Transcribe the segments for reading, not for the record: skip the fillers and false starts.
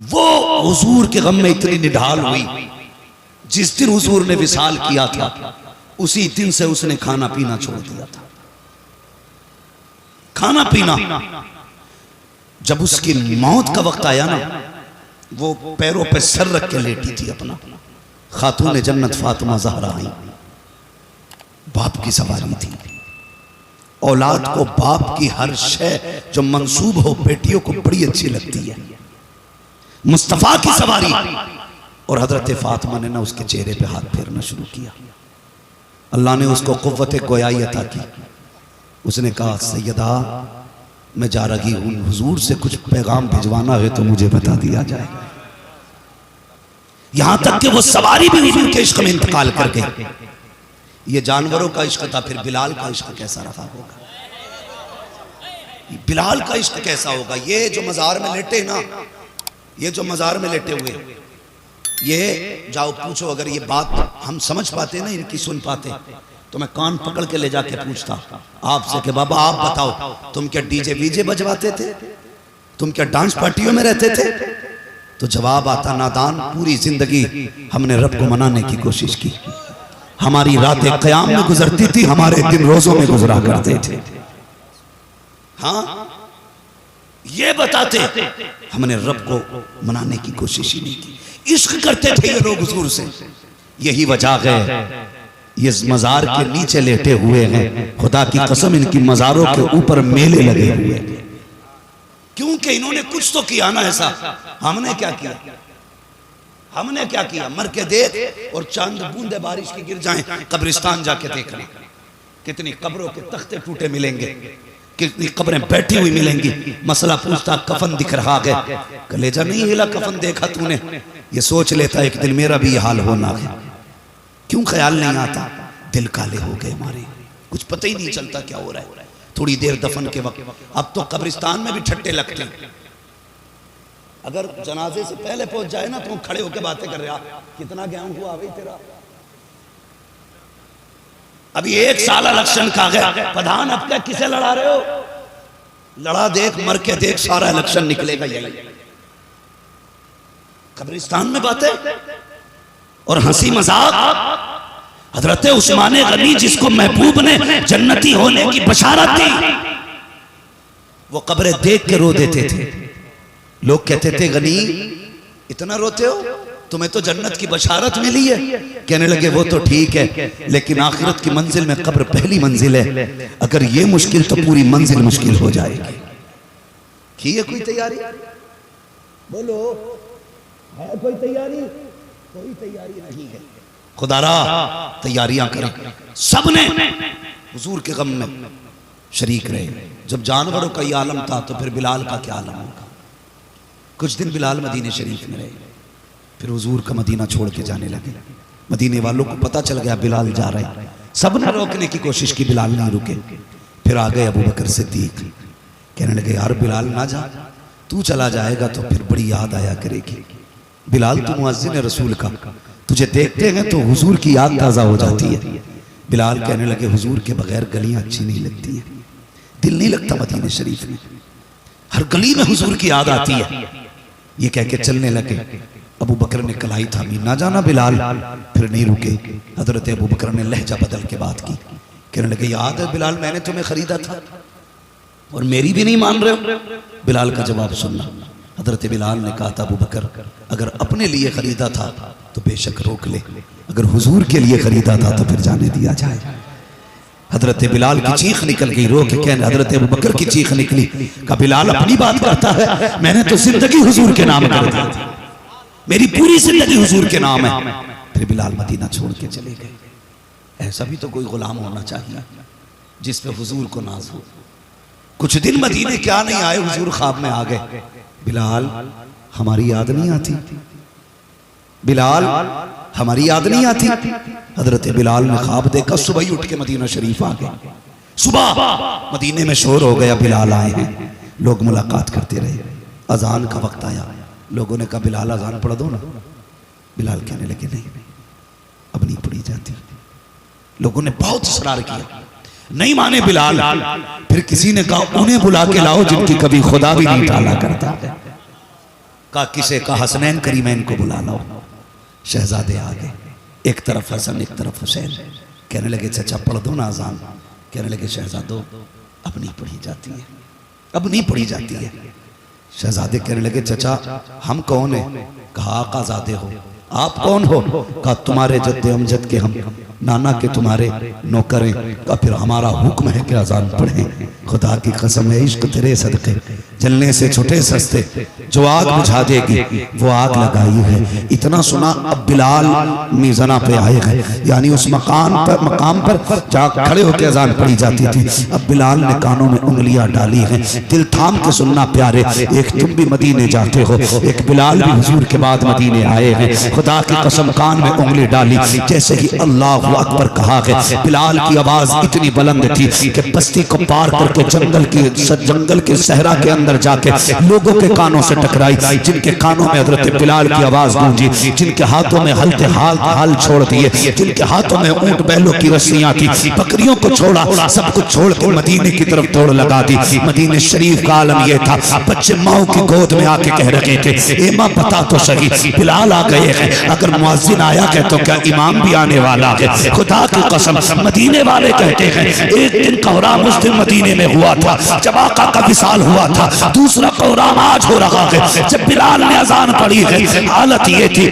वो हुजूर के गम में इतनी निढाल हुई, जिस दिन हुजूर ने विसाल किया था उसी दिन से उसने खाना पीना छोड़ दिया था। खाना पीना, जब उसकी मौत का वक्त आया ना, वो पैरों पे सर रख के लेटी थी अपना। खातून जन्नत फातिमा ज़हरा आई, बाप की सवारी थी। औलाद को बाप की हर शय जो मंसूब हो बेटियों को बड़ी अच्छी लगती है। मुस्तफा की सवारी, और हजरत फातिमा ने ना उसके चेहरे पे हाथ फेरना शुरू किया। अल्लाह ने उसको कुव्वत गोयाई अता की। उसने कहा, सैयदा मैं जा रही हूं, हुजूर से कुछ पैगाम भिजवाना है तो मुझे बता दिया जाए। यहां तक कि वो सवारी भी हुजूर के इश्क में इंतकाल कर गई। ये जानवरों का इश्क था, फिर बिलाल का इश्क कैसा रहा होगा? बिलाल का इश्क कैसा होगा? ये जो मजार में लेटे ना, ये जो मजार में लेटे हुए, ये जाओ पूछो, अगर ये बात हम समझ पाते ना, इनकी सुन पाते, तो मैं कान पकड़ के ले जाके पूछता आपसे कि बाबा आप बताओ, तुम क्या डीजे वीजे बजवाते थे? तुम क्या डांस पार्टियों में रहते थे? तो जवाब आता, नादान, पूरी जिंदगी हमने रब को मनाने की कोशिश की। हमारी रातें क़याम में गुजरती थी, हमारे दिन रोजों में गुजरा करते थे। हाँ, ये बताते हमने रब को मनाने की कोशिश ही नहीं की। इश्क करते थे ये लोग हुजूर से। यही वजह है ये मजार के नीचे लेटे हुए हैं। खुदा की कसम, इनकी मजारों के ऊपर मेले लगे हुए हैं, क्योंकि इन्होंने कुछ तो किया ना ऐसा। हमने क्या किया? हमने क्या किया? मर के देख और चांद बूंदे बारिश की गिर जाएं, कब्रिस्तान जाके देखना, कितनी कब्रों के तख्ते टूटे मिलेंगे, कितनी कब्रें बैठी हुई मिलेंगी। मसला पूछता, कफन दिख रहा है, कलेजा नहीं हिला कफन देखा तूने? ये सोच लेता एक दिन मेरा भी ये हाल होना है। क्यों ख्याल नहीं आता? दिल काले हो गए हमारे, कुछ पता ही नहीं चलता क्या हो रहा है। थोड़ी देर दफन के वक्त, अब तो कब्रिस्तान में भी ठट्टे लगते हैं। अगर जनाजे से पहले पहुंच जाए ना, तो खड़े होकर बातें कर रहा, कितना ज्ञान हुआ भाई तेरा? अभी 1 साल इलेक्शन का गया, प्रधान अब क्या किसे लड़ा रहे हो? लड़ा देख, मर के देख, सारा इलेक्शन निकलेगा यही। कब्रिस्तान में बातें और हंसी मजाक। हजरत उस्मान गनी, जिसको महबूब ने जन्नती होने की बशारत दी, वो कब्रें देख के रो देते थे। लोग कहते थे, गनी इतना रोते हो, तुम्हें तो जन्नत की बशारत मिली है। कहने लगे, वो तो ठीक है, लेकिन आखिरत की मंजिल में कब्र पहली मंजिल है। अगर ये मुश्किल तो पूरी मंजिल मुश्किल हो जाएगी। की है कोई तैयारी? बोलो, है कोई तैयारी? कोई तैयारी नहीं है। खुदारा तैयारियां करें। सबने हुजूर के गम में शरीक रहे। जब जानवरों का ये आलम था, तो फिर बिलाल का क्या आलम होगा? कुछ दिन बिलाल मदीने शरीफ में रहे, फिर हुजूर का मदीना छोड़ के जाने लगे। मदीने वालों को पता चल गया बिलाल जा रहे। सब ने रोकने की कोशिश की, बिलाल नहीं रुके। फिर आ गए अबू बकर सिद्दीक, कहने लगे, यार बिलाल ना जा, तू चला जाएगा तो फिर बड़ी याद आया करेगी। बिलाल तू मुअज्जिन है रसूल का, तुझे देखते हैं तो हुजूर की याद ताज़ा हो जाती है। बिलाल कहने लगे, हुजूर के बगैर गलियां अच्छी नहीं लगती हैं, दिल नहीं लगता मदीने शरीफ में, हर गली में हुजूर की याद आती है। ये कह के चलने लगे। अबू बकर ने कलाई थामी, ना जाना बिलाल। फिर नहीं रुके। हजरत अबू बकर ने लहजा बदल के बात की, कहने लगे, याद है बिलाल, मैंने तुम्हें खरीदा था और मेरी भी नहीं मान रहे हो? बिलाल का जवाब सुनना। हजरत बिलाल ने कहा था, अबू बकर अगर अपने लिए खरीदा था तो बेशक रोक ले, अगर हुजूर के लिए खरीदा था तो फिर जाने दिया जाए। हजरत बिलाल की चीख निकल गई, रो के कहने। हजरत अबू बकर की चीख निकली, कहा बिलाल अपनी बात करता है, मैंने तो जिंदगी हुजूर के नाम कर दी, मेरी पूरी जिंदगी हुजूर के नाम है। फिर बिलाल मदीना छोड़ के चले गए। ऐसा भी तो कोई गुलाम होना चाहिए जिस पे हुजूर को नाज हो। कुछ दिन मदीने क्या नहीं आए, हुजूर ख्वाब में आ गए। बिलाल हमारी याद नहीं आती? बिलाल हमारी याद नहीं आती? हजरत बिलाल ने ख्वाब देखा, सुबह ही उठ के मदीना शरीफ आ गए। सुबह मदीने में शोर हो गया, बिलाल आए हैं। लोग मुलाकात करते रहे। अजान का वक्त आया, लोगों ने कहा, बिलाल अजान पढ़ दो ना। बिलाल कहने लगे, नहीं अब नहीं पढ़ी जाती। लोगों ने बहुत इसरार किया, नहीं माने बिलाल। फिर किसी ने कहा, उन्हें बुला के लाओ जिनकी कभी खुदा भी नहीं टाला करता। कहा किसे कहा हसनैन करीमैन को बुला लो। शहजादे आ गए, एक तरफ हसन एक तरफ हुसैन। कहने लगे चाचा पढ़ दो ना अजान। कहने लगे शहजादो अब नहीं पढ़ी जाती है, अब नहीं पढ़ी जाती है। शहजादे कहने लगे चाचा हम कौन है? कहा आकाजादे हो। आप कौन हो? कहा तुम्हारे जद्दे अमजद के हम नाना के तुम्हारे नौकरें। कहा फिर हमारा हुक्म है कि अजान पढ़ें। खुदा की कसम है इश्क तेरे सदके जलने से छुटे सस्ते, जो आग बुझा देगी वो आग लगाई है। इतना सुना अब बिलाल मीज़ना पे आए गए, यानी उस मकाम पर जहाँ खड़े होकर अजान पढ़ी जाती थी। अब बिलाल ने कानों में उंगलियां डाली हैं। दिल थाम के सुनना प्यारे, एक तुम भी मदीने जाते हो, एक बिलाल भी हुजूर के बाद मदीने आए हैं। खुदा की कसम कान में उंगली डाली, जैसे ही अल्लाह अकबर कहा गया, बिलाल की आवाज इतनी बुलंद थी कि बस्ती को पार करके जंगल के सहरा के अंदर जाके लोगों के कानों से टकराई, जिनके कानों में हजरत बिलाल की आवाज गूंजी, जिनके हाथों में हल्के हाल छोड़ दिए, जिनके हाथों में ऊंट बैलों की रस्सियां थी, बकरियों को छोड़ा, सब कुछ छोड़ के मदीने की तरफ दौड़ लगा दी। मदीने शरीफ का आलम यह था, बच्चे माओ की गोद में आके कह रहे थे ए मां बता तो सही बिलाल आ गए हैं। अगर मुअज्जिन आया है तो क्या इमाम भी आने वाला है? खुदा की कसम मदीने वाले कहते हैं एक दिन कोहराम उस दिन मदीने में हुआ था जब आका का विसाल हुआ था, दूसरा कोहराम आज हो रहा है जब बिलाल ने अजान पढ़ी है। हालत ये थी,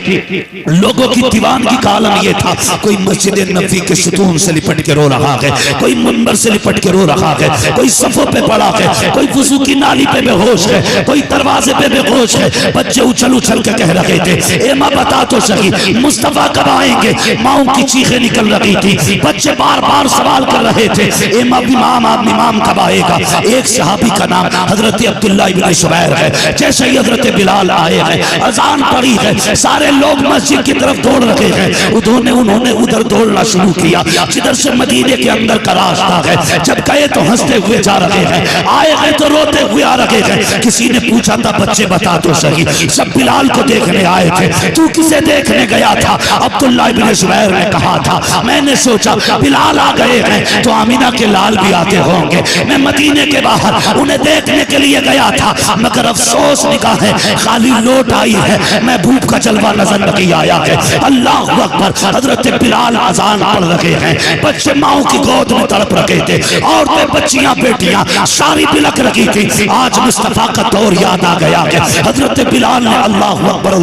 लोगों की दीवानगी का आलम ये था, कोई मस्जिद नबी के सुतून से लिपट के रो रहा है, कोई मुनबर से लिपट के रो रहा है, कोई सफों पे पड़ा है, कोई वुजू की नाली पे बेहोश है, कोई दरवाजे पे बेहोश है। बच्चे उछल उछल के कह रहे थे ए मां बता तो सही मुस्तफा कब आएंगे? माओं की चीखें निकल रही थी, बच्चे बार बार सवाल कर रहे थे ए मां इमाम कब आएगा? एक सहाबी का नाम हजरत अब्दुल्लाह इब्न जुबैर है। जैसे ही हजरत बिलाल आए हैं, अजान पड़ी है, सारे लोग मस्जिद की तरफ दौड़ रहे हैं। उन्होंने उधर दौड़ना शुरू किया जिधर से मदीने के अंदर का रास्ता है। जब गए तो हंसते हुए जा रहे हैं, आए हैं तो रोते हुए आ रहे हैं। किसी ने पूछा था बच्चे बता तो सही सब बिलाल को देखने आए थे, तू किसे देखने गया था? अब्दुल्लाह इब्न जुबैर ने कहा था मैंने सोचा बिलाल आ गए हैं तो आमिना के लाल भी आते होंगे, मैं मदीने के बाहर उन्हें देखने के लिए गया था, मगर अफसोस निगाह है खाली लौट आई है, मैं भूख का जलवा नजर नहीं आया है। अल्लाह अकबर, हजरत बिलाल अजान पढ़ रहे हैं, बच्चे माओ की गोद में तड़प रखे थे, औरतें बच्चियां बेटियां सारी बिलख रही थी। आज मुस्तफा का दौर याद आ गया है। हजरत बिलाल ने अल्लाह अकबर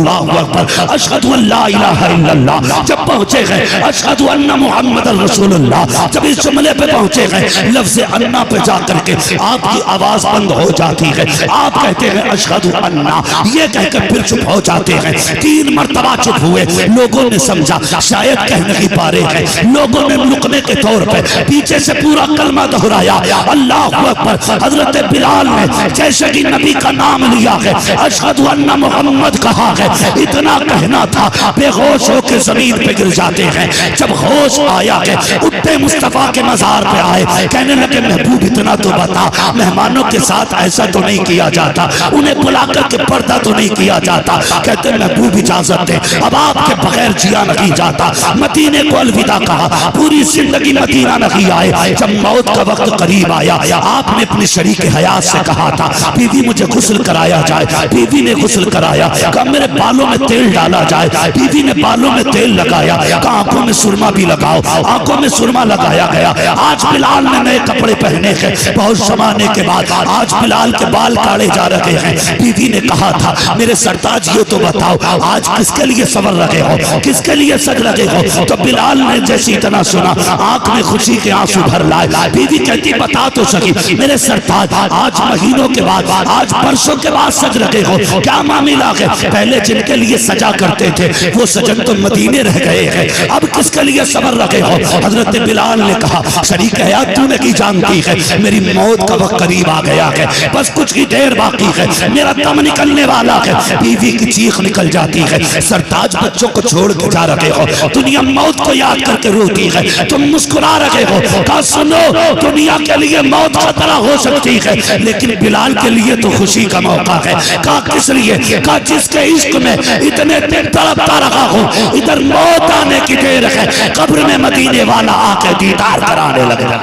अशहदु अल्ला इलाहा इल्लल्लाह जब पहुंचे गए, अशहदु अन्ना मुहम्मदन रसूलुल्लाह जब इस जुमले पे पहुंचे गए, लफ्ज़ अन्ना पे जाकर के आपकी आवाज बंद हो जाती है। आप कहते हैं अशहदु अन्ना, ये कहकर फिर चुप हो जाते हैं। 3 मरतबा चुप हुए, लोगों ने समझा शायद कह नहीं पा रहे हैं। लोगों ने लुकने के तौर पे पीछे से पूरा कलमा दोहराया अल्लाहु अकबर। हजरत बिलाल ने जैसे कि नबी का नाम लिया है, अशहदु अन्ना मुहम्मद कहा है, इतना कहना था बेहोश होकर जमीन पे गिर जाते हैं। जब होश आया है उठते मुस्तफा के मजार पे आए, कहने लगे महबूब इतना तो बता, मेहमानों के साथ ऐसा तो नहीं किया जाता, उन्हें बुला करके पर्दा तो नहीं किया जाता। कहते महबूब इजाजत दे, अब आपके बगैर जिया नहीं जाता। मदीने को अलविदा कहा, पूरी जिंदगी मदीना नहीं आए। जब मौत का वक्त करीब आया, आपने अपनी शरीक हयात से कहा था बीवी मुझे गुस्ल कराया जाए। बीवी ने गुस्ल कराया, कहा मेरे बालों में तेल डाला जाए। बीवी ने बालों में तेल लगाया, कहा आंखों में सुरमा भी लगाओ। आंखों में सुरमा लगाया गया। आज बिलाल ने नए कपड़े पहने हैं, बहुत जमाने के बाद आज बिलाल के बाल काटे जा रहे हैं। बीवी ने कहा था मेरे सरताज ये तो बताओ आज किसके लिए सवर रहे हो, किसके लिए सज रहे हो? तो बिलाल ने जैसे इतना सुना आंख में खुशी के आंसू भर लाए। बीवी कहती बता तो सकी मेरे सरताज आज महीनों के बाद, आज बरसों के बाद सज रहे हो, क्या मामला है? पहले जिनके लिए सजा करते थे वो सजन तो मदीने रह गए हैं, अब किसके लिए सबर रखे हो? हजरत बिलाल ने कहा शरीक हयात तू नहीं जानती है, मेरी मौत का वक्त करीब आ गया है, बस कुछ ही देर बाकी है, मेरा दम निकलने वाला है। बीवी की चीख निकल जाती है, सरताज बच्चों को छोड़ के जा रहे हो, दुनिया मौत को याद करके रोती है, तुम मुस्कुरा रहे हो। कहा सुनो दुनिया के लिए मौत खतरा हो सकती है, लेकिन बिलाल के लिए तो खुशी का मौका है। कहा किस लिए? कहा जिसके इश्क में इतने दिन तड़पता रहा हूं, इधर मौत आने की देर है, कब्र में मदीने वाला आके दीदार कराने लगा।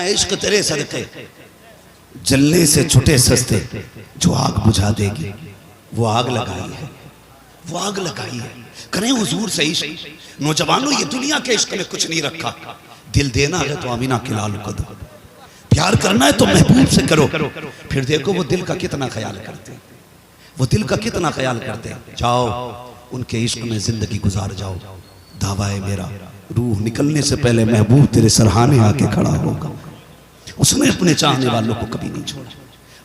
इश्क तेरे सदके जलने से छुटे सस्ते, जो आग बुझा देगी वो आग लगाई है, वो आग लगाई है। करें हुजूर से इश्क। नौजवानों, ये दुनिया के इश्क में कुछ नहीं रखा। दिल देना है तो आमीना के लाल को दो, प्यार करना है तो महबूब से करो। फिर देखो वो दिल का कितना ख्याल करते हैं, वो दिल का कितना ख्याल करते हैं। जाओ उनके इश्क में जिंदगी गुजार जाओ। दावा है मेरा, रूह निकलने से पहले महबूब तेरे सरहाने आके खड़ा होगा। उसने अपने चाहने वालों को कभी नहीं छोड़ा।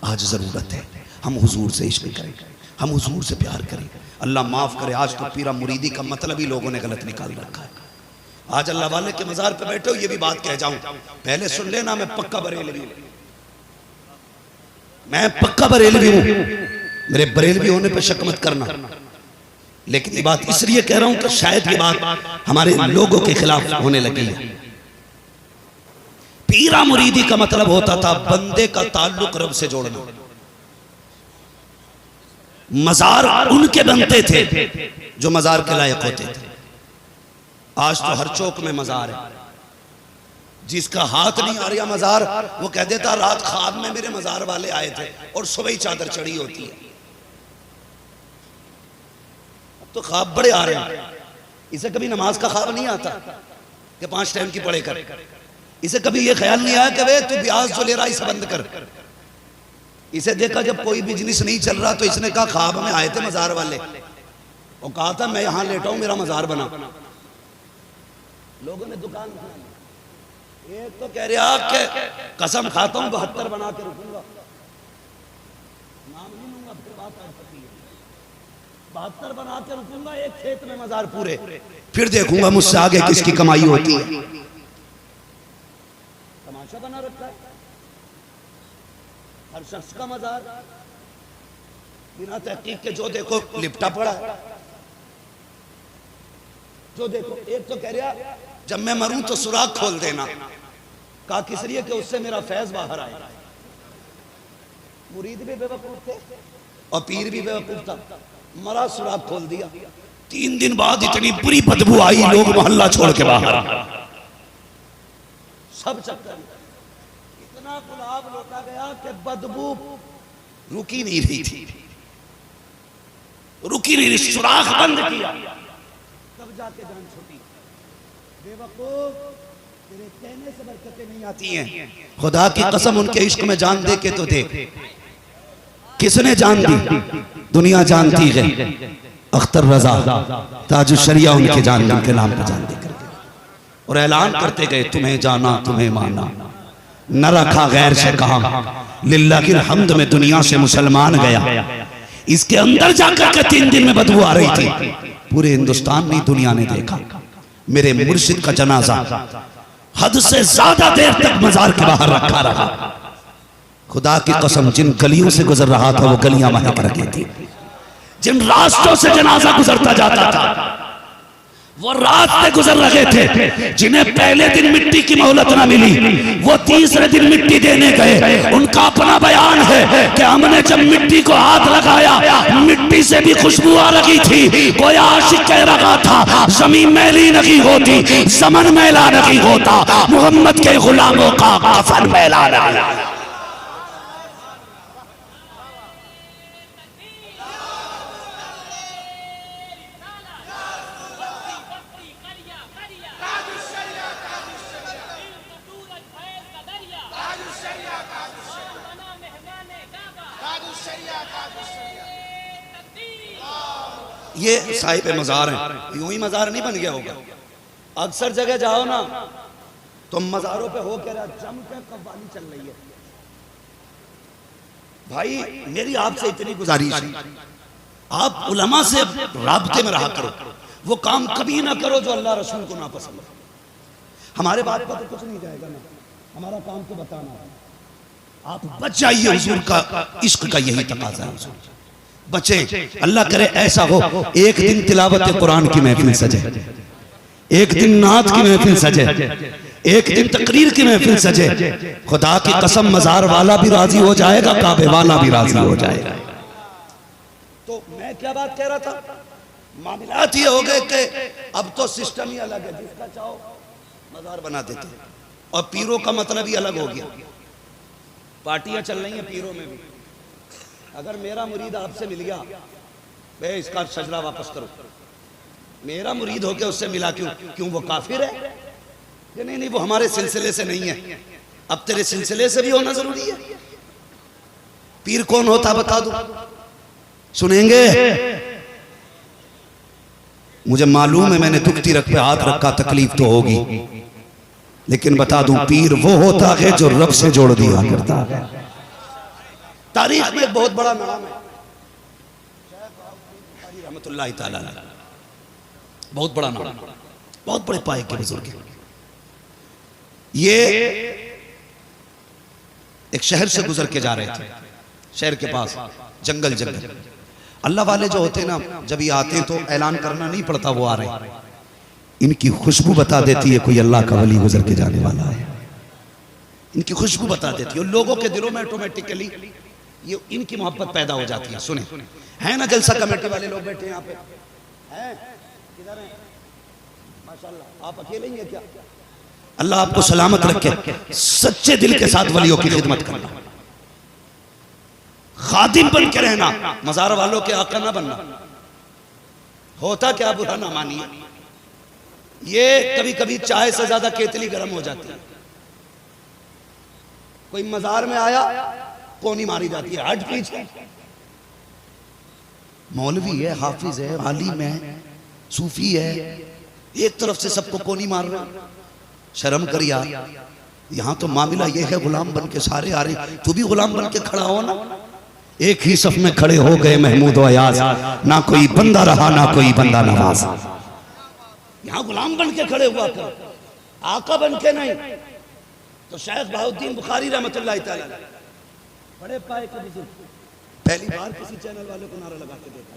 आज जरूरत है हम हुजूर से इश्क करें, हम हुजूर से प्यार करें। अल्लाह माफ करे, आज तो पीरा मुरीदी का मतलब ही लोगों ने गलत निकाल रखा है। आज अल्लाह वाले के मजार पे बैठे हो, ये भी बात कह जाऊं, पहले सुन लेना, मैं पक्का बरेलवी हूं, मैं पक्का बरेलवी हूं। मेरे बरेलवी होने पे शक मत करना, लेकिन ये बात इसलिए कह रहा हूं कि शायद ये बात हमारे लोगों के खिलाफ होने लगी है। पीरा मुरीदी का मतलब होता था बंदे का ताल्लुक रब से जोड़ना। मजार उनके बनते थे जो मजार के लायक होते थे। आज तो हर चौक में मजार है। जिसका हाथ नहीं आ रहा मजार, वो कह देता रात ख्वाब में मेरे मजार वाले आए थे, और सुबह ही चादर चढ़ी होती है। अब तो ख्वाब बड़े आ रहे हैं। इसे कभी नमाज का ख्वाब नहीं आता कि 5 टाइम की पढ़े कर। इसे कभी ये ख्याल नहीं आया कि वे तू ब्याज जो ले रहा इसे बंद कर। इसे देखा जब कोई बिजनेस नहीं चल रहा तो इसने कहा ख्वाब में आए थे मजार वाले, और कहा था मैं यहां लेटा हूं, मेरा मजार बना। लोगों ने दुकान बनाई। एक तो कह रहा कि कसम खाता हूं 72 बना के रुकूंगा, नाम नहीं लूंगा, फिर बात आ सकती है। 72 बना के रुकूंगा, एक खेत में मजार पूरे, फिर देखूंगा मुझसे आगे किसकी कमाई होती है। तमाशा बना रखा है हर शख्स का मजार, बिना तहकीक के। जो देखो लिपटा पड़ा है, जो देखो। एक तो कह रहा जब मैं मरूं तो सुराख खोल देना। कहा किस लिए? कि उससे मेरा फैज बाहर आए। मुरीद भी बेवकूफ थे और पीर भी बेवकूफ था। मरा, सुराख खोल दिया। 3 दिन बाद इतनी बुरी बदबू आई, लोग मोहल्ला छोड़ के बाहर। सब चक्कर इतना गुलाब लौटा गया कि बदबू रुकी नहीं रही थी, रुकी नहीं रही। सुराख बंद किया, तब जाके जान छूटी। बेवकूफ, तेरे कहने से बरकतें नहीं आती हैं। खुदा की कसम, उनके इश्क में जान दे के तो देख। किसने जान दी? दुनिया जानती है। अख्तर रजा ताजुशरिया उनके जान, उनके नाम पे जान दे करके, और ऐलान करते गए तुम्हें जाना तुम्हें माना, न रखा गैर से कहा, लिल्लाहिल हम्द में दुनिया से मुसलमान गया। इसके अंदर जाकर के 3 दिन में बदबू आ रही थी। पूरे हिंदुस्तान में दुनिया ने देखा मेरे मुर्शिद का जनाजा हद से ज्यादा देर तक मजार के बाहर रखा रहा। खुदा की कसम, जिन गलियों से गुजर रहा था वो गलियां महक रही थी। जिन रास्तों से जनाजा गुजरता जाता था वो रास्ते गुजर रहे थे। जिन्हें पहले दिन मिट्टी की मोहलत ना मिली, वो तीसरे दिन मिट्टी देने गए। उनका अपना बयान है कि हमने जब मिट्टी को हाथ लगाया, मिट्टी से भी खुशबू आ रही थी। कोई आशिक कह रहा था जमीन मैली नहीं होती, ज़मन मैला नहीं होता, मोहम्मद के गुलामों का कफन मैला नहीं। ये साहिब मजार हैं। यूं ही मजार नहीं बन गया होगा। अक्सर जगह जाओ ना तो मजारों पे हो क्या जम के कव्वाली चल रही है। भाई मेरी आपसे इतनी गुजारिश है, आप उलमा से राब्ते में रहा करो। वो काम कभी ना करो जो अल्लाह रसूल को ना पसंद हो। हमारे बारे में तो कुछ नहीं जाएगा ना, हमारा काम तो बताना है। आप बच जाइए, हुजूर का इश्क का यही तकाजा है। बचे, अल्लाह करे ऐसा हो एक दिन तिलावत कुरान की महफिल सजे, एक दिन नात की महफिल सजे, एक दिन तकरीर की महफिल सजे। खुदा की कसम, मजार वाला भी राजी हो जाएगा, काबे वाला भी राजी हो जाएगा। तो मैं क्या बात कह रहा था, मामलात ये हो गए कि अब तो सिस्टम ही अलग है। जिसका चाहो मजार बना देते। और पीरों का मतलब ही अलग हो गया। पार्टियां चल रही हैं पीरों में भी। अगर मेरा मुरीद आपसे मिल गया, बे इसका सजरा वापस करो, मेरा मुरीद होके उससे मिला क्यों वो काफिर है? ये नहीं वो हमारे सिलसिले से नहीं है। अब तेरे सिलसिले से भी होना जरूरी है। पीर कौन होता बता दो, सुनेंगे? मुझे मालूम है मैंने दुखती रख पे हाथ रखा, तकलीफ तो होगी, लेकिन बता दूं पीर वो होता है जो रब से जोड़ दिया करता है। तारीख में एक बहुत बड़ा नाम है रहमतुल्लाह ताला, बहुत बड़ा नाम, बहुत बड़े पाए के बुजुर्ग। ये एक शहर से गुजर के जा रहे थे, शहर के पास जंगल जंगल। अल्लाह वाले जो होते हैं ना, जब ये आते हैं तो ऐलान करना नहीं पड़ता वो आ रहे हैं, इनकी खुशबू बता देती है कोई अल्लाह का वली गुजर के जाने वाला है। इनकी खुशबू बता देती है, लोगों के दिलों में ऑटोमेटिकली ये इनकी मोहब्बत पैदा हो जाती है। सुने, है ना जलसा कमेटी वाले लोग बैठे यहाँ पे हैं, किधर हैं? माशाल्लाह, आप अकेले ही हैं क्या? अल्लाह आपको सलामत रखे, सच्चे दिल के साथ वलियों की खिदमत करना, खादिम बन के रहना, मजार वालों के आका ना बनना। होता क्या, बुरा ना मानिए, ये कभी कभी चाय से ज्यादा केतली गर्म हो जाती है। कोई मजार में आया, कोनी मारी जाती है, हट पीछे। मौलवी है, हाफिज है, आलिम है, सूफी है, एक तरफ से सबको कोनी मार रहे। शर्म कर यार, यहां तो मामला ये है गुलाम बन के सारे आ रहे, तू भी गुलाम बन के खड़ा हो ना। एक ही सफ में खड़े हो गए महमूद और अयाज, ना कोई बंदा रहा ना कोई बंदा नवाज। यहां गुलाम बन के खड़े हुआ कर, आका बन के नहीं। तो शेख बहाउद्दीन बुखारी रहमतुल्लाह ताला बड़े पाए के बुजुर्ग, पहली बार किसी चैनल वाले को नारा लगा के देखा।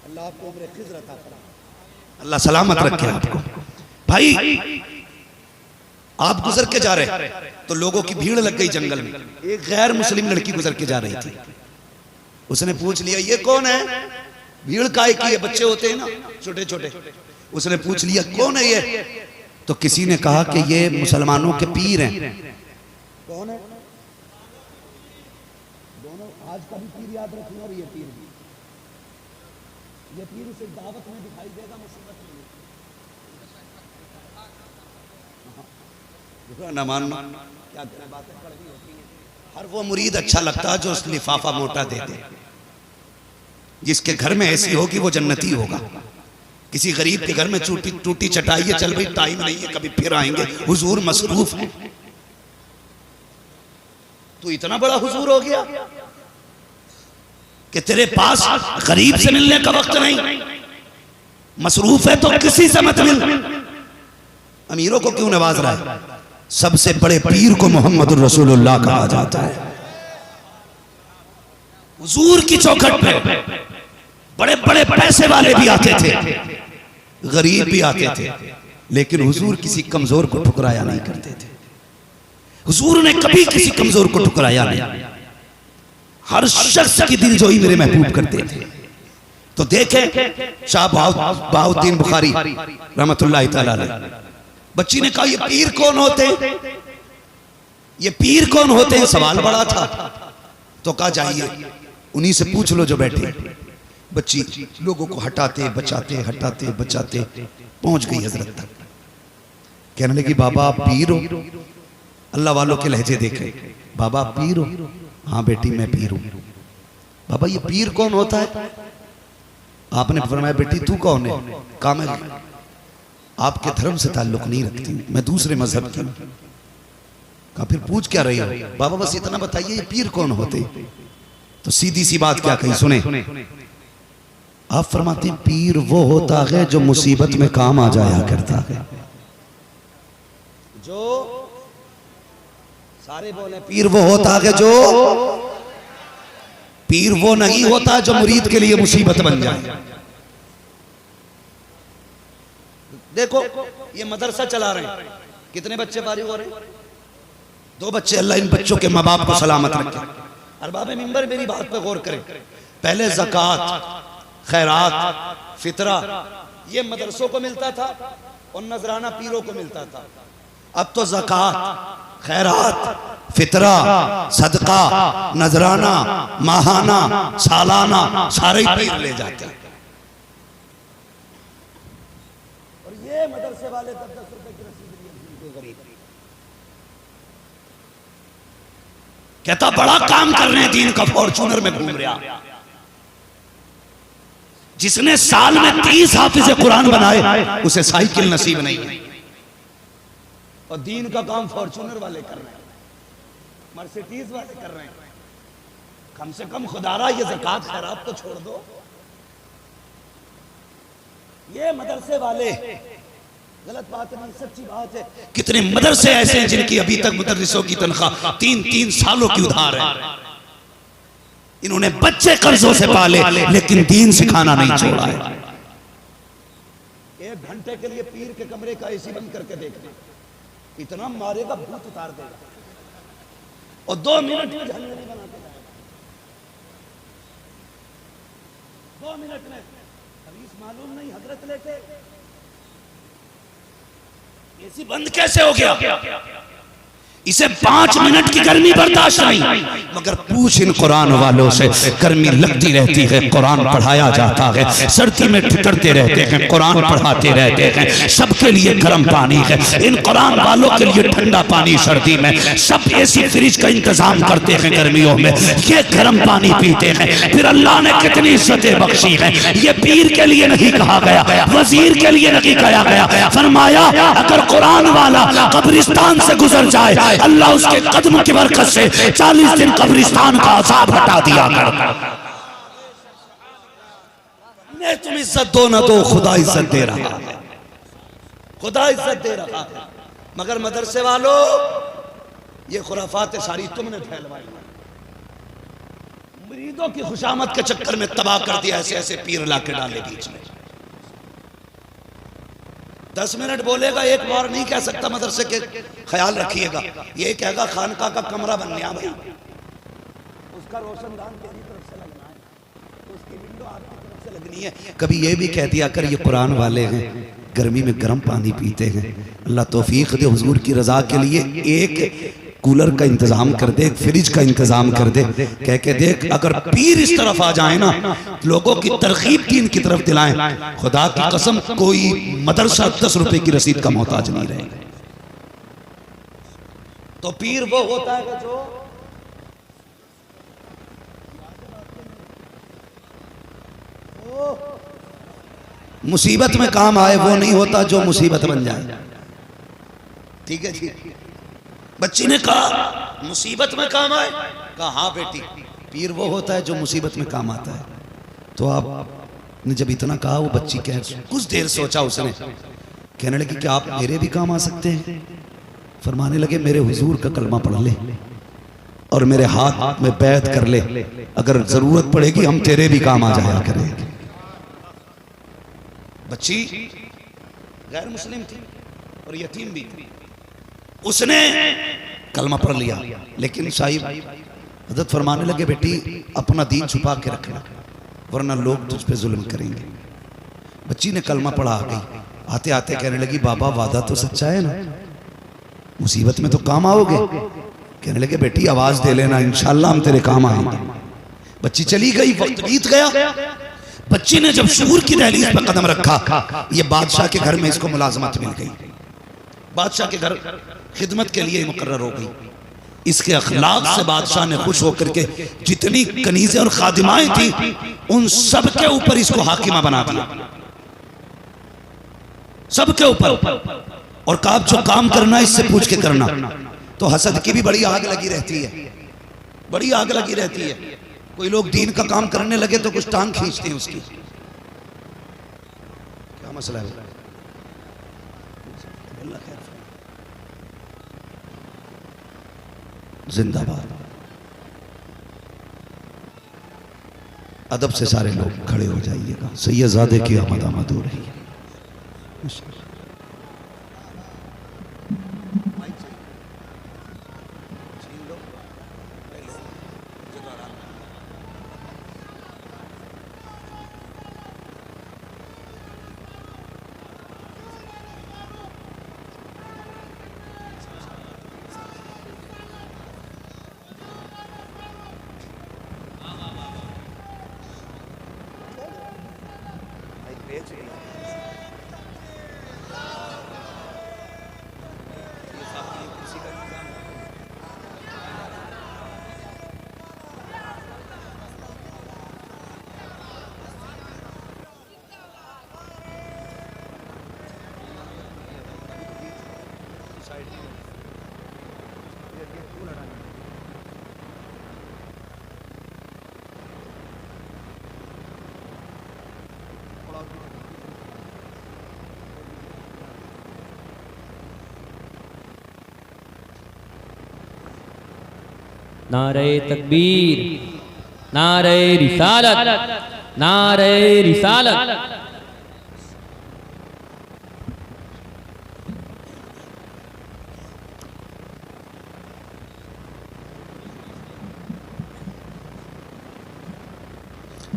अल्लाह आपको उम्र खिज़र अता फरमाए, अल्लाह सलामत रखे आपको। भाई आप गुजर के जा रहे तो लोगों की भीड़ लग गई जंगल में। एक गैर मुस्लिम लड़की गुजर के जा रही थी, उसने पूछ लिया ये कौन है? भीड़ काय की है, बच्चे होते हैं ना छोटे छोटे। उसने पूछ लिया कौन है ये? तो किसी ने कहा कि ये मुसलमानों के पीर हैं। कौन है? दोनों आज का भी पीर याद रखना, और ये पीर भी। ये पीर उसे दावत में दिखाई देगा, मुसीबत में ना मानना क्या बातें कड़वी होती हैं। हर वो मुरीद अच्छा लगता है जो उस लिफाफा मोटा दे दे, जिसके घर में ऐसी होगी वो जन्नती होगा। किसी गरीब के घर में टूटी चटाई है, चल भाई टाइम नहीं है, कभी फिर आएंगे, हुजूर मसरूफ है। तू इतना बड़ा हुजूर हो गया कि तेरे पास गरीब से मिलने का वक्त नहीं, मसरूफ है तो किसी से मत मिल। अमीरों को क्यों नवाज रहा है? सबसे बड़े पीर को मोहम्मदुर रसूलुल्लाह कहा जाता है। हुजूर की चौखट पे बड़े बड़े पैसे वाले भी आते थे, गरीब भी आते थे, लेकिन हुजूर किसी कमजोर को ठुकराया नहीं करते थे। हुजूर ने कभी किसी कमजोर को ठुकराया नहीं, हर शख्स की दिलजोई मेरे महबूब करते थे। तो देखें शाह बहाउद्दीन बुखारी रहमतुल्लाह ताला अलैह, बच्ची ने कहा ये पीर कौन होते हैं? ये पीर कौन होते हैं? सवाल बड़ा था। तो कहा जाइए उन्हीं से पूछ लो जो बैठे। बच्ची लोगों को हटाते बचाते हटाते बचाते पहुंच गई हजरत तक। कहने लगी बाबा आप पीर हो? अल्लाह वालों के लहजे देखे, बाबा आप पीर हो? हाँ बेटी मैं पीर हूं। बाबा ये पीर कौन होता है? आपने फरमाया बेटी तू कौन है? कहा मैं आपके धर्म से ताल्लुक नहीं रखती हूं, मैं दूसरे मजहब की हूं। कहा फिर पूछ क्या रही हो? बाबा बस इतना बताइए ये पीर कौन होते? तो सीधी सी बात क्या कही सुने। आप फरमाते पीर वो होता है जो मुसीबत में काम आ जाया करता है। जो सारे बोले पीर वो होता है जो, पीर वो नहीं होता जो मुरीद के लिए मुसीबत बन जाए। देखो ये मदरसा चला रहे हैं, कितने बच्चे फारिग हो रहे हैं? 2 बच्चे। अल्लाह इन बच्चों के माँ बाप को सलामत रखे। अरबाब मिंबर मेरी बात पे गौर करें। पहले ज़कात, खैरात, फितरा ये मदरसों को मिलता था और नजराना पीरों को मिलता था। अब तो ज़कात, खैरात, फितरा, सदका, नजराना, माहाना, सालाना सारे ही पीर ले जाते हैं। और ये मदरसे वाले 10-10 रुपए की रसीद लिए गरीब। कहता बड़ा काम कर रहे हैं दीन का, फॉर्चूनर में घूम रहा। जिसने साल में 30 हाफिज़े कुरान बनाए उसे साइकिल नसीब नहीं है। और दीन का काम फॉर्चूनर वाले कर रहे हैं, मर्सिडीज वाले कर रहे हैं। कम से कम खुदारा ये ज़कात खैरात तो छोड़ दो। ये मदरसे वाले, गलत बात नहीं, सच्ची बात है। कितने मदरसे ऐसे हैं जिनकी अभी तक मुदर्रिसों की तनख्वाह 3-3 सालों की उधार है। इन्होंने बच्चे कर्जों से पाले लेकिन दीन सिखाना नहीं छोड़ा है। 1 घंटे के लिए पीर के कमरे का एसी बंद करके देखना, इतना मारेगा भूत उतार देगा। और 2 मिनट में झंझनी बना के जाएगा। 2 मिनट में हदीस मालूम नहीं, हजरत लेके एसी बंद कैसे हो गया? इसे 5 मिनट की गर्मी बर्दाश्त नहीं। मगर पूछ इन कुरान वालों से, गर्मी लगती रहती है, कुरान पढ़ाया जाता है, सर्दी में ठिठुरते रहते हैं, कुरान पढ़ाते रहते हैं, सबके लिए गर्म पानी है। इन कुरान वालों के लिए ठंडा पानी सर्दी में, सब एसी फ्रिज का इंतजाम करते हैं गर्मियों में, ये गर्म पानी पीते हैं। फिर अल्लाह ने कितनी इज्जतें बख्शी है। ये पीर के लिए नहीं कहा गया, वजीर के लिए नहीं कहा गया। फरमाया अगर कुरान वाला कब्रिस्तान से गुजर जाए, अल्लाह उसके कदम की बरकत से 40 दिन कब्रिस्तान का अज़ाब हटा दिया कर। ने तुम इज्जत दो ना दो, खुदा इज्जत दे रहा है, खुदा इज्जत दे रहा है। मगर मदरसे वालों, ये खुराफात सारी तुमने फैलवाई, मुरीदों की खुशामद के चक्कर में तबाह कर दिया। ऐसे ऐसे पीर ला के डाले बीच में। 10 मिनट बोलेगा, एक बार नहीं कह सकता मदरसे के ख्याल रखिएगा। ये कहेगा खानका का कमरा बन गया भाई, उसका रोशनदान तेरी तरफ से लगना है, उसकी विंडो आपकी तरफ से लगनी है। कभी ये भी कह दिया कर ये कुरान वाले हैं, गर्मी में गर्म पानी पीते हैं। अल्लाह तौफीक दे, हुजूर की रजा के लिए एक कूलर का इंतजाम कर दे, फ्रिज का इंतजाम कर दे। कह के देख, अगर पीर इस तरफ आ जाए ना, लोगों की तरकीब दीन की तरफ दिलाएं, खुदा की कसम कोई मदरसा 10 रुपए की रसीद का मोहताज नहीं रहेगा। तो पीर वो होता है जो मुसीबत में काम आए, वो नहीं होता जो मुसीबत बन जाए। ठीक है जी। बच्ची ने कहा मुसीबत में काम आए, कहा हाँ बेटी, पीर वो होता है जो मुसीबत में काम आता है। तो आपने जब इतना कहा, वो बच्ची कह, कुछ देर सोचा उसने, कहने लगी कि आप मेरे भी काम आ सकते हैं। फरमाने लगे मेरे हुजूर का कलमा पढ़ ले और मेरे हाथ में बैत कर ले, अगर जरूरत पड़ेगी हम तेरे भी काम आ जाया करेंगे। बच्ची गैर मुस्लिम थी और यतीम भी थी, उसने कलमा पढ़ लिया। लेकिन साहिब हजरत फरमाने लगे बेटी अपना दीन छुपा के रखना, वरना लोग तुझ पे जुल्म करेंगे। बच्ची ने कलमा पढ़ा, आ गई। आते आते कहने लगी बाबा वादा तो सच्चा है ना, मुसीबत में तो काम आओगे। कहने लगे बेटी आवाज दे लेना, इंशाल्लाह हम तेरे काम आएंगे। बच्ची चली गई, वक्त बीत गया। बच्ची ने जब शूर की दहलीज पर कदम रखा, ये बादशाह के घर में इसको मुलाजमत मिल गई। बादशाह के घर खिदमत के लिए मुकर्रर हो गई। इसके अखलाक से बादशाह ने खुश होकर के जितनी कनीज़ें और खादिमाएं थी उन सब के ऊपर इसको हाकिमा बना दिया, सबके ऊपर। और कहा जो काम करना इससे पूछ के करना। तो हसद की भी बड़ी आग लगी रहती है, बड़ी आग लगी रहती है। कोई लोग दीन का काम करने लगे तो कुछ टांग खींचते हैं उसकी। क्या मसला है? जिंदाबाद। अदब से सारे लोग खड़े हो जाइएगा। सैयदजादे की आमद आमद हो रही है। नारे तकबीर, नारे रिसालत, नारे रिसालत।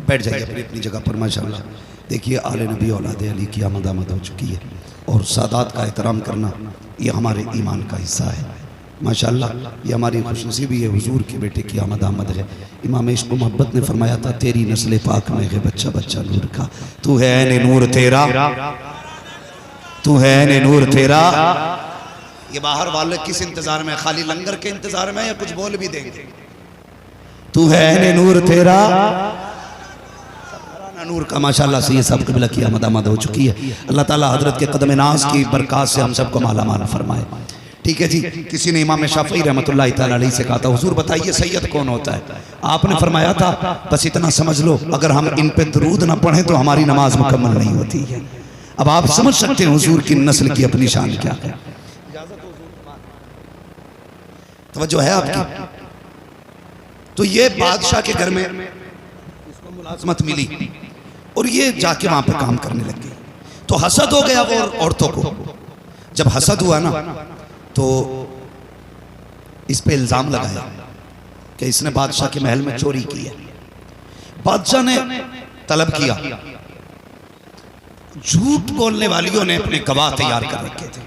बैठ जाइए अपनी अपनी जगह पर माशाल्लाह। देखिए आले नबी औलाद अली की आमद हो चुकी है और सादात का एहतराम करना ये हमारे ईमान का हिस्सा है माशाल्लाह। ये हमारी खुशनसीबी है, हुजूर के बेटे की आमद है। इमाम इश्क मोहब्बत ने फरमाया था तेरी नस्ल पाक में है बच्चा बच्चा नूर का, तू है ने नूर तेरा, तू है ने नूर तेरा। ये बाहर वाले किस इंतजार में, खाली लंगर के इंतजार में या कुछ बोल भी देंगे? तू है ने नूर तेरा नूर का माशाल्लाह से ये सब क़िबला की आमद हो चुकी है। अल्लाह ताला हजरत के कदम नाज की बरकत से हम सबको माला माल फरमाए। ठीक है जी। किसी ने इमाम शाफी रहमतुल्लाह तआला अलैहि से कहा था हुजूर बताइए सैयद कौन होता है? आपने फरमाया था बस इतना समझ लो अगर हम इन पे दरूद ना पढ़ें तो हमारी नमाज मुकम्मल नहीं होती है। अब आप समझ सकते हैं हुजूर की नस्ल की अपनी शान क्या है। तवज्जो है आपकी? तो ये बादशाह के घर में इसको मुलाजमत मिली और ये जाके वहां पे काम करने लग गई। तो हसद हो गया वो औरतों को। जब हसद हुआ ना तो इस पे इल्जाम लगाया कि इसने बादशाह के महल में चोरी की है। बादशाह ने तलब किया, झूठ बोलने वालियों ने अपने गवाह तैयार कर रखे थे।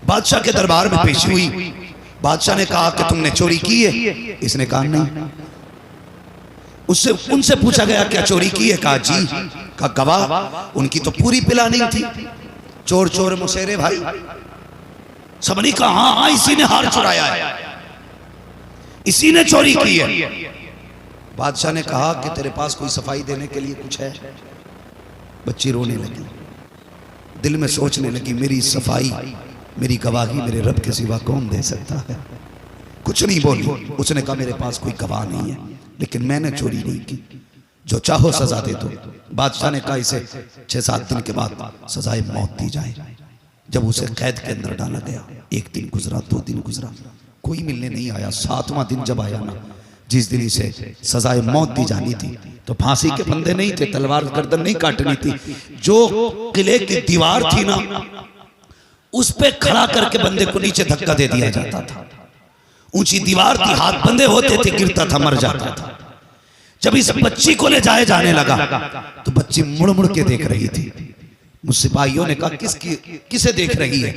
बादशाह के दरबार में पेशी हुई। बादशाह ने कहा कि तुमने चोरी की है? इसने कहा नहीं। उससे उनसे पूछा गया क्या चोरी की है? कहा जी। कहा गवाह? उनकी तो पूरी प्लानिंग थी, चोर चोर मुसेरे भाई। सबने कहा हाँ हाँ इसी ने हार चुराया है, इसी ने चोरी की है। बादशाह ने कहा कि तेरे पास कोई सफाई देने के लिए कुछ है? बच्ची रोने लगी, दिल में सोचने लगी मेरी सफाई मेरी गवाही मेरे रब के सिवा कौन दे सकता है। कुछ नहीं बोली। उसने कहा मेरे पास कोई गवाह नहीं है लेकिन मैंने चोरी नहीं की, जो चाहो सजा दे दो। बादशाह ने कहा इसे 6-7 दिन के बाद सजाए मौत दी जाए। जब उसे कैद के अंदर डाला गया, 1 दिन गुजरा, 2 दिन गुजरा, कोई मिलने नहीं आया। 7वां दिन जब आया ना, जिस दिन इसे सजाए मौत दी जानी थी तो फांसी के फंदे नहीं थे, तलवार गर्दन नहीं काटनी थी। जो किले की दीवार थी ना उस पे खड़ा करके बंदे को नीचे धक्का दे दिया जाता था। ऊंची दीवार थी, हाथ बंधे होते थे, गिरता था, मर जाता था। जब इस बच्ची को ले जाए जाने लगा तो बच्ची मुड़ मुड़ के देख रही थी। मुझसे सिपाहियों ने कहा किसे देख रही है?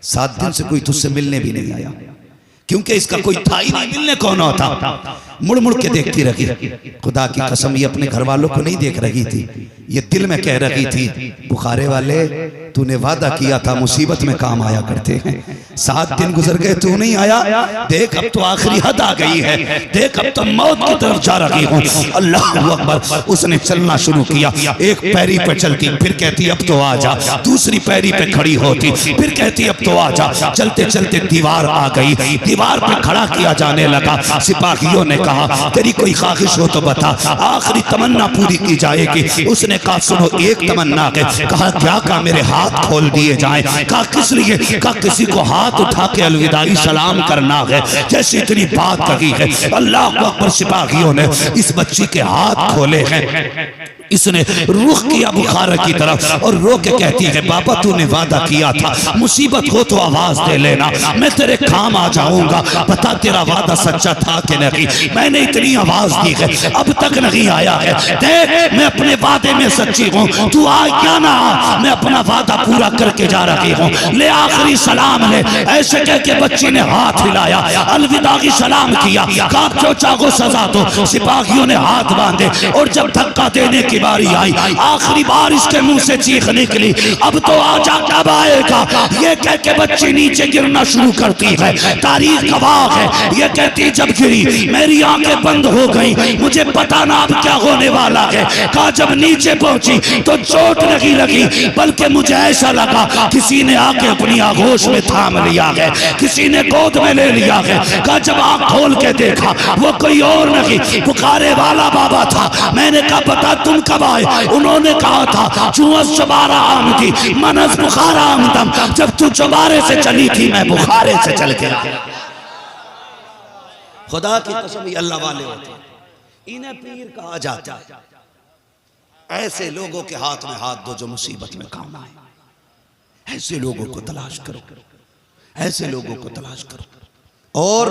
7 दिन से कोई तुझसे मिलने भी नहीं आया, क्योंकि इसका कोई था ही नहीं, मिलने कौन होता। मुड़ मुड़ के देखती रही। खुदा की कसम ये अपने घर वालों को नहीं देख रही थी, ये दिल में कह रही थी बुखारे वाले तूने वादा किया था मुसीबत में काम आया करते हैं। 7 दिन गुजर गए तू नहीं आया, देख अब तो आखिरी हद आ गई है, देख अब तो मौत की तरफ जा रही हूँ। अल्लाह अकबर। उसने चलना शुरू किया, एक पैरी पे चलती, फिर कहती अब तो आ जा, दूसरी पैरी पे खड़ी होती, फिर कहती अब तो आ जा। चलते चलते दीवार आ गई, दीवार पे खड़ा किया जाने लगा। सिपाहियों ने कहा तेरी कोई ख्वाहिश हो तो बता, आखिरी तमन्ना पूरी की जाएगी। उसने कहा सुनो एक तमन्ना है। कहा क्या? कहा मेरे हाथ खोल दिए जाए। कहा किस लिए? कहा किसी को हाथ उठा के अलविदाई सलाम करना है। जैसे इतनी बात कही है, अल्लाह अकबर। सिपाहियों ने इस बच्ची के हाथ खोले हैं। इसने रुख किया बुखार की तरफ और रो के कहती है बाबा तूने वादा किया था मुसीबत हो तो आवाज दे लेना, मैं तेरे काम आ जाऊंगा। बता तेरा वादा सच्चा था कि नहीं? मैंने इतनी आवाज दी है अब तक नहीं आया है। देख मैं अपने वादे में सच्ची हूँ, तू आ या ना आ, मैं अपना वादा पूरा करके जा रही हूँ। ले आखिरी सलाम ले। ऐसे कह के बच्ची ने हाथ हिलाया, अलविदा की सलाम किया। कहा जो चाहो सजा दो। सिपाहियों ने हाथ बांधे और जब धक्का देने की बारी आई, आखिरी बार इसके मुंह से चीख निकली, अब तो आजा कब आएगा। ये कह के बच्ची नीचे गिरना शुरू करती है। तारीख गवाह है, ये कहती जब गिरी मेरी आंखें बंद हो गई, मुझे पता ना अब क्या होने वाला है। कहा जब नीचे पहुंची तो चोट नहीं लगी, बल्कि मुझे ऐसा लगा किसी ने आके अपनी आगोश में थाम लिया है, किसी ने गोद में ले लिया है। कहा जब आंख खोल के देखा वो कोई और नहीं, पुकारे वाला बाबा था। मैंने कहा बता तुम कब आए? उन्होंने कहा था चुअस चबारा आमदी मनस बुखारा आमदम, जब तू चबारे से चली थी मैं बुखारे से चल के आया। खुदा की कसम ये अल्लाह वाले होते हैं, इन्हें पीर कहा जाता है। ऐसे लोगों के हाथ में हाथ दो जो मुसीबत में काम आए। ऐसे लोगों को तलाश करो, ऐसे लोगों को तलाश करो। और